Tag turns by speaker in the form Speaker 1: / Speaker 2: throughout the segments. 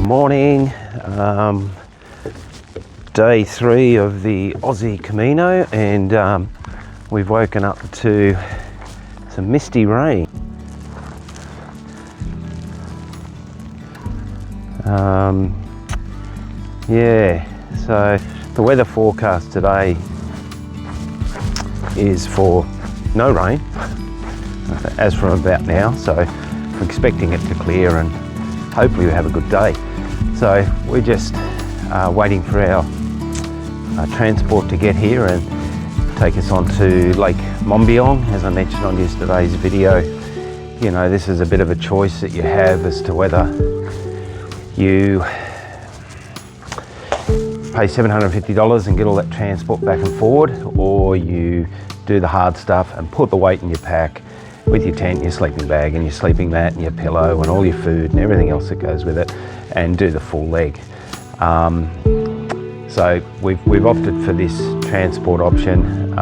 Speaker 1: morning. Day 3 of the Aussie Camino, and we've woken up to some misty rain. So the weather forecast today is for no rain as from about now, so I'm expecting it to clear and hopefully we have a good day. So we're just waiting for our transport to get here and take us on to Lake Mombeong. As I mentioned on yesterday's video, you know, this is a bit of a choice that you have as to whether you pay $750 and get all that transport back and forward, or you do the hard stuff and put the weight in your pack with your tent, your sleeping bag and your sleeping mat and your pillow and all your food and everything else that goes with it, and do the full leg. So we've opted for this transport option,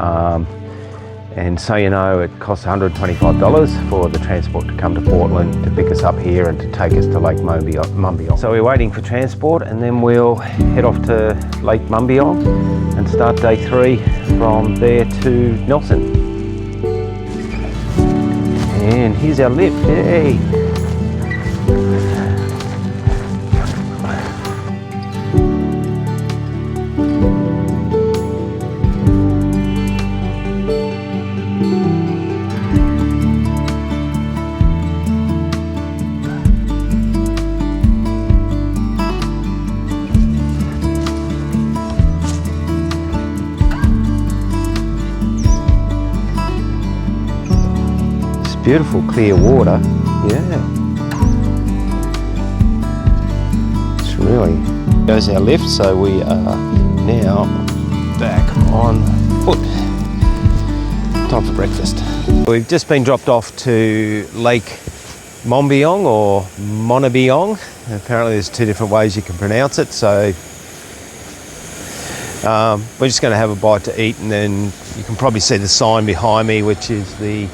Speaker 1: and so you know, it costs $125 for the transport to come to Portland to pick us up here and to take us to Lake Mombeong. So we're waiting for transport, and then we'll head off to Lake Mombeong and start day 3 from there to Nelson. And here's our lift, yay! Beautiful clear water, yeah. It's really goes our lift, so we are now back on foot. Time for breakfast. We've just been dropped off to Lake Mombeong or Mombeong. Apparently there's 2 different ways you can pronounce it, so we're just going to have a bite to eat, and then you can probably see the sign behind me, which is the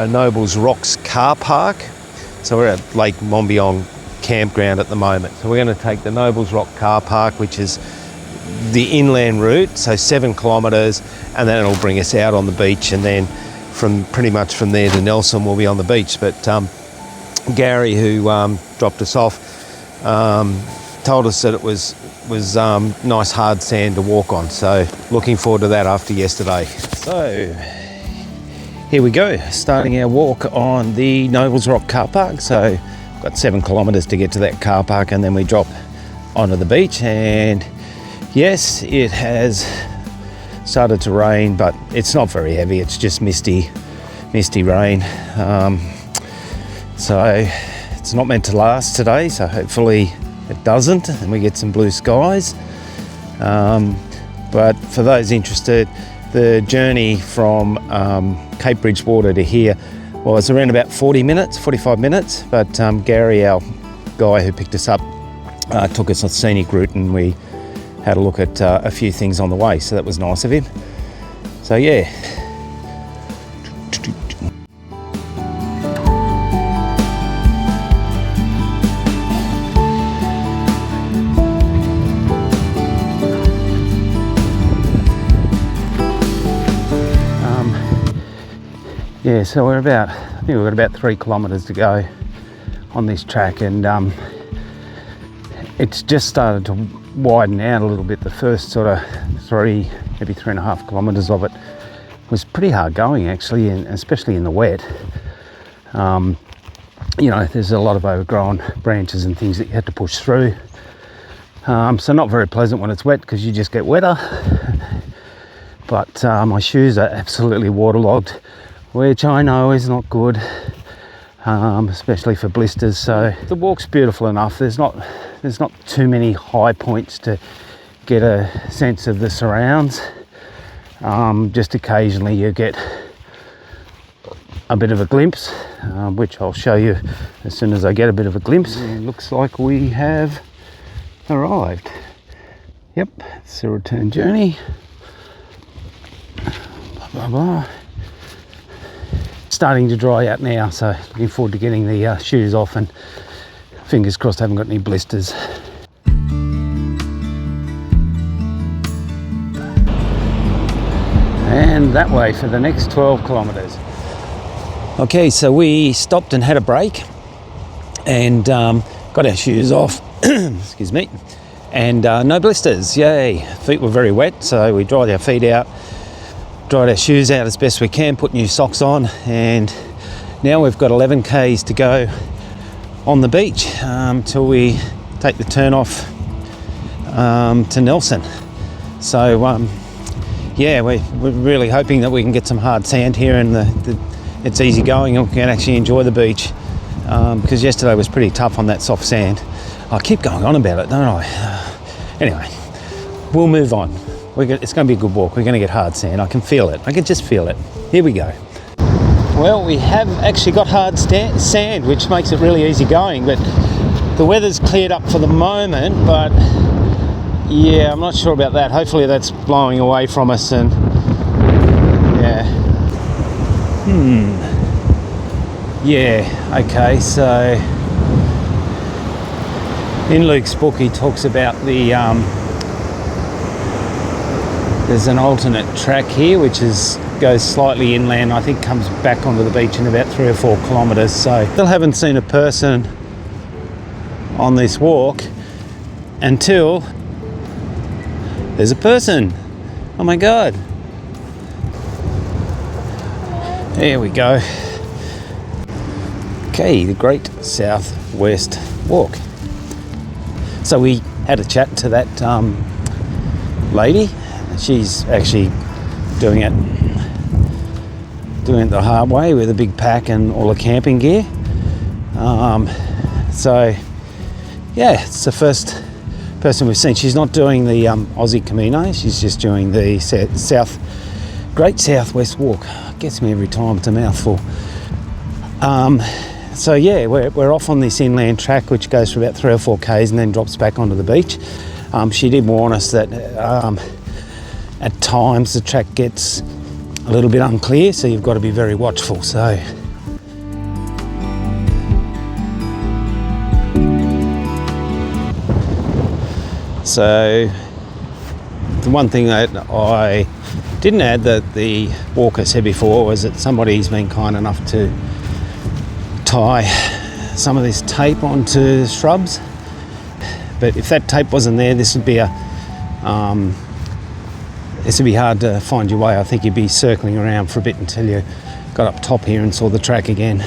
Speaker 1: Nobles Rocks car park. So we're at Lake Mombeong campground at the moment. So we're going to take the Nobles Rock car park, which is the inland route, so 7 kilometres, and then it'll bring us out on the beach, and then from pretty much from there to Nelson we'll be on the beach. But Gary, who dropped us off, told us that it was nice hard sand to walk on, so looking forward to that after yesterday. So here we go, starting our walk on the Nobles Rock car park. So we've got 7 kilometres to get to that car park, and then we drop onto the beach. And yes, it has started to rain, but it's not very heavy. It's just misty rain. So it's not meant to last today, so hopefully it doesn't and we get some blue skies. But for those interested, the journey from Cape Bridgewater to here was around about 45 minutes, but Gary, our guy who picked us up, took us on a scenic route, and we had a look at a few things on the way, so that was nice of him. So yeah. Yeah, so I think we've got about 3 kilometres to go on this track, and it's just started to widen out a little bit. The first sort of 3, maybe 3.5 kilometres of it was pretty hard going actually, and especially in the wet. You know, there's a lot of overgrown branches and things that you had to push through. So not very pleasant when it's wet, because you just get wetter. But my shoes are absolutely waterlogged, which I know is not good, especially for blisters. So the walk's beautiful enough. There's not too many high points to get a sense of the surrounds. Just occasionally you get a bit of a glimpse, which I'll show you as soon as I get a bit of a glimpse. It looks like we have arrived. Yep, it's a return journey. Blah, blah, blah. Starting to dry out now, so looking forward to getting the shoes off and
Speaker 2: Fingers crossed I haven't got any blisters. And that way for the next 12 kilometres. Okay, so we stopped and had a break and got our shoes off, excuse me, and no blisters, yay. Feet were very wet, so we dried our feet out, dried our shoes out as best we can, put new socks on, and now we've got 11 k's to go on the beach till we take the turn off to Nelson. So yeah, we're really hoping that we can get some hard sand here and it's easy going and we can actually enjoy the beach, because yesterday was pretty tough on that soft sand. I keep going on about it, don't I? Anyway, we'll move on. It's going to be a good walk. We're going to get hard sand. I can feel it. I can just feel it. Here we go. Well, we have actually got hard sand, which makes it really easy going, but the weather's cleared up for the moment, but yeah, I'm not sure about that. Hopefully that's blowing away from us, and yeah. Yeah, okay, so in Luke's book he talks about there's an alternate track here which goes slightly inland, I think comes back onto the beach in about 3 or 4 kilometres. So still haven't seen a person on this walk until there's a person. Oh my God. There we go. Okay, the Great Southwest Walk. So we had a chat to that lady. She's actually doing it the hard way with a big pack and all the camping gear. So yeah, it's the first person we've seen. She's not doing the Aussie Camino. She's just doing the Great Southwest Walk. Gets me every time. It's a mouthful. So yeah, we're off on this inland track which goes for about 3 or 4 k's and then drops back onto the beach. She did warn us that at times the track gets a little bit unclear, so you've got to be very watchful. So the one thing that I didn't add that the walker said before was that somebody's been kind enough to tie some of this tape onto shrubs, but if that tape wasn't there, this would be hard to find your way. I think you'd be circling around for a bit until you got up top here and saw the track again.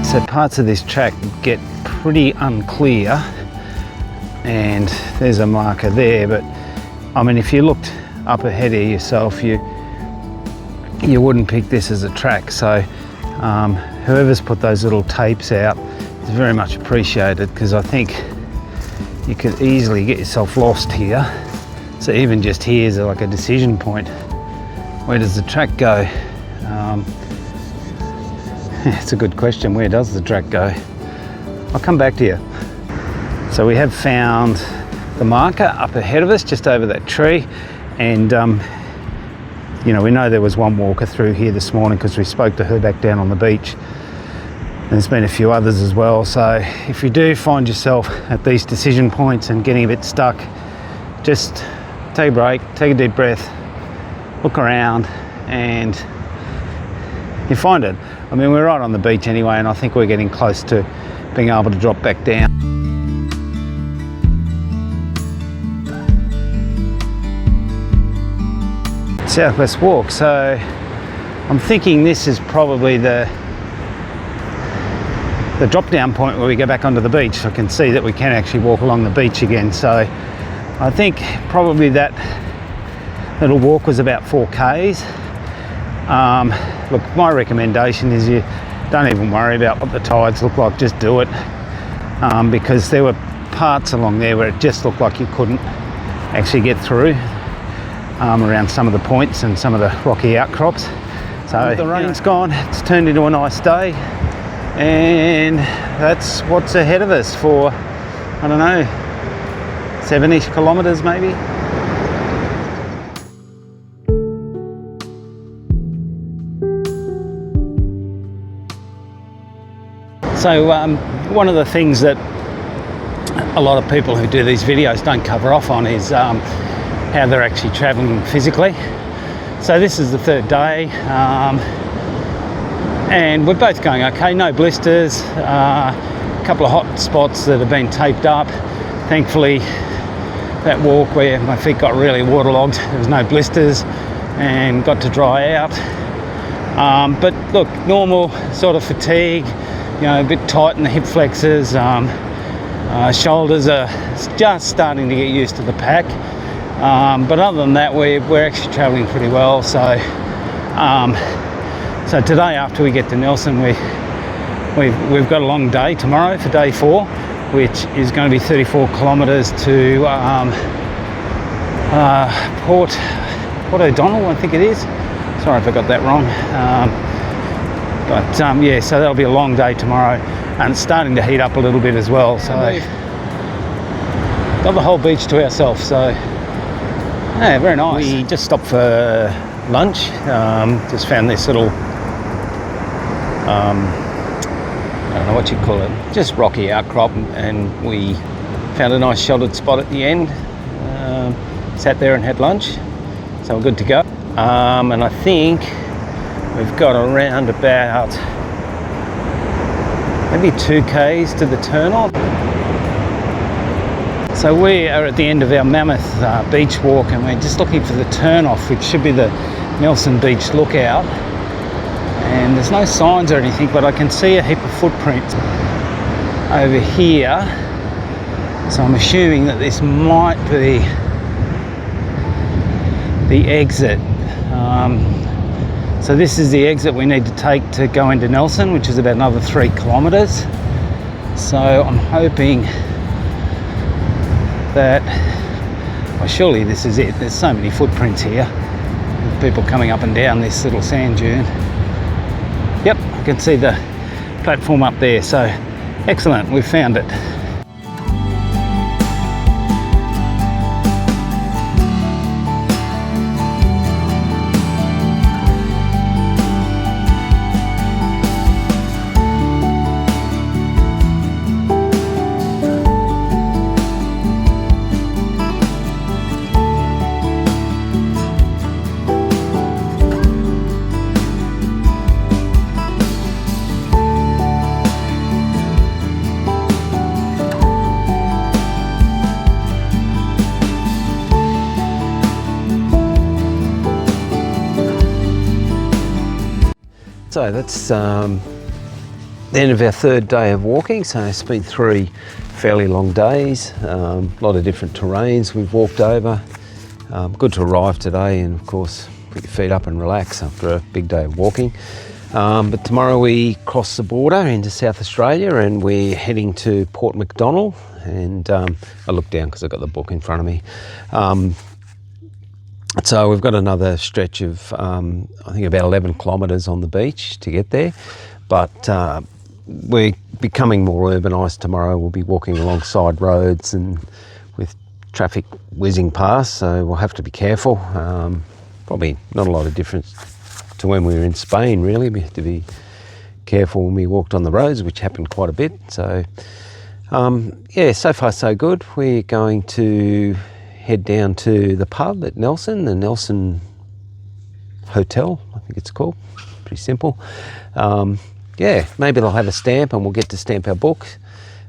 Speaker 2: So parts of this track get pretty unclear, and there's a marker there, but I mean if you looked up ahead of yourself you wouldn't pick this as a track. So whoever's put those little tapes out is very much appreciated, because I think you could easily get yourself lost here. So even just here is like a decision point. Where does the track go? It's a good question. Where does the track go? I'll come back to you. So we have found the marker up ahead of us, just over that tree, and you know, we know there was one walker through here this morning because we spoke to her back down on the beach. And there's been a few others as well. So if you do find yourself at these decision points and getting a bit stuck, just take a break, take a deep breath, look around, and you find it. I mean, we're right on the beach anyway, and I think we're getting close to being able to drop back down. Southwest Walk. So I'm thinking this is probably the drop down point where we go back onto the beach. So I can see that we can actually walk along the beach again. So I think probably that little walk was about 4 k's. Look, my recommendation is you don't even worry about what the tides look like, just do it, because there were parts along there where it just looked like you couldn't actually get through around some of the points and some of the rocky outcrops. So the rain's gone, it's turned into a nice day, and that's what's ahead of us for, I don't know, 7-ish kilometres maybe. So one of the things that a lot of people who do these videos don't cover off on is how they're actually travelling physically. So this is the third day, and we're both going okay, no blisters, a couple of hot spots that have been taped up. Thankfully, that walk where my feet got really waterlogged, there was no blisters and got to dry out. But look, normal sort of fatigue, you know, a bit tight in the hip flexors, shoulders are just starting to get used to the pack. But other than that, we're actually travelling pretty well. So today, after we get to Nelson, we've got a long day tomorrow for day 4, which is going to be 34 kilometres to Port O'Donnell, I think it is. Sorry if I got that wrong. Yeah, so that'll be a long day tomorrow, and it's starting to heat up a little bit as well. So got the whole beach to ourselves. So yeah, very nice. We just stopped for lunch. Just found this little, I don't know what you call it, just rocky outcrop, and we found a nice sheltered spot at the end. Sat there and had lunch, so we're good to go. And I think we've got around about maybe 2 k's to the turn on. So we are at the end of our mammoth beach walk, and we're just looking for the turn off, which should be the Nelson Beach Lookout. And there's no signs or anything, but I can see a heap of footprints over here. So I'm assuming that this might be the exit. So this is the exit we need to take to go into Nelson, which is about another 3 kilometres. So I'm hoping that, well, surely this is it. There's so many footprints here, people coming up and down this little sand dune. Yep, I can see the platform up there. So excellent, we've found it. So that's the end of our third day of walking. So it's been 3 fairly long days, a lot of different terrains we've walked over. Good to arrive today and of course put your feet up and relax after a big day of walking. But tomorrow we cross the border into South Australia and we're heading to Port Macdonald, and I looked down because I've got the book in front of me. So we've got another stretch of, I think about 11 kilometres on the beach to get there, but we're becoming more urbanised tomorrow. We'll be walking alongside roads and with traffic whizzing past, so we'll have to be careful. Probably not a lot of difference to when we were in Spain, really. We have to be careful when we walked on the roads, which happened quite a bit. So yeah, so far so good. We're going to head down to the pub at Nelson, the Nelson Hotel, I think it's called. Pretty simple. Yeah, maybe they'll have a stamp and we'll get to stamp our books.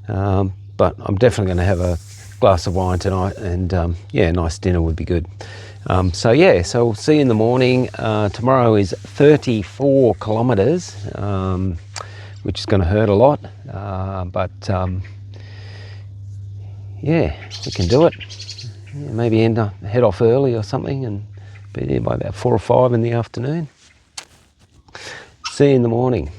Speaker 2: But I'm definitely going to have a glass of wine tonight, and yeah, a nice dinner would be good. So yeah, so we'll see you in the morning. Tomorrow is 34 kilometres, which is going to hurt a lot, but yeah, we can do it. Yeah, maybe head off early or something and be there by about 4 or 5 in the afternoon. See you in the morning.